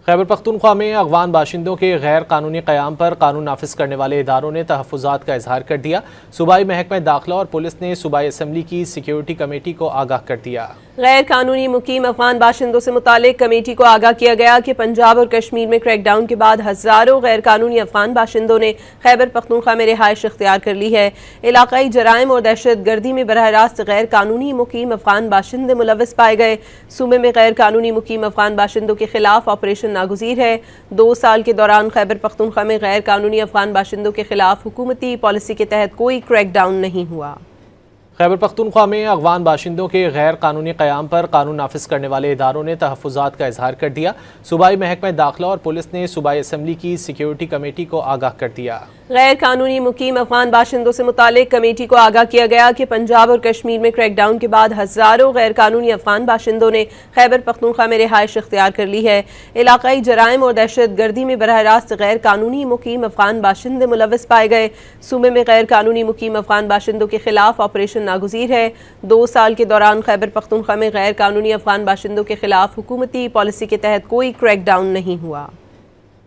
खैबर पख्तूनख्वा में अगवान बाशिंदों के गैर कानूनी क़याम पर कानून नाफिज करने वाले इदारों ने तहफ़्फ़ुज़ात का इजहार कर दिया। सूबाई महकमा दाखिला और पुलिस ने सूबाई असम्बली की सिक्योरिटी कमेटी को आगाह कर दिया। गैर कानूनी मुकीम अफगान बाशिंदों से मुतालिक कमेटी को आगाह किया गया कि पंजाब और कश्मीर में क्रैकडाउन के बाद हज़ारों गैर कानूनी अफगान बाशिंदों ने खैबर पख्तूनख्वा में रिहाइश इख्तियार कर ली है। इलाकाई जराइम और दहशत गर्दी में बरह रास्त गैर कानूनी मुकीम अफगान बाशिंदे मुलव्वस पाए गए। सूबे में गैर कानूनी मुकीम अफगान बाशिंदों के खिलाफ ऑपरेशन नागुज़ीर है। 2 साल के दौरान खैबर पख्तूनख्वा में गैर कानूनी अफगान बाशिंदों के खिलाफ हुकूमती पॉलिसी के तहत कोई क्रैकडाउन नहीं हुआ। खैबर पख्तूनख्वा में अगवान बाशिंदों के गैर कानूनी क़याम पर कानून नाफिज करने वाले इदारों ने तहफ़्फ़ुज़ात का इजहार कर दिया। सूबाई महकमा दाखिला और पुलिस ने सूबाई असम्बली की सिक्योरिटी कमेटी को आगाह कर दिया। गैर कानूनी मुकीम अफगान बाशिंदों से मुतालिक कमेटी को आगाह किया गया कि पंजाब और कश्मीर में क्रैकडाउन के बाद हज़ारों गैर कानूनी अफगान बाशिंदों ने खैबर पख्तूनख्वा में रिहाइश इख्तियार कर ली है। इलाकाई जराइम और दहशत गर्दी में बरह रास्त गैर कानूनी मुकीम अफगान बाशिंदे मुलव्वस पाए गए। सूबे में गैर कानूनी मुकीम अफगान बाशिंदों के खिलाफ ऑपरेशन नागुज़ीर है। 2 साल के दौरान खैबर पख्तूनख्वा में गैर कानूनी अफगान बाशिंदों के खिलाफ हुकूमती पॉलिसी के तहत कोई क्रैकडाउन नहीं हुआ।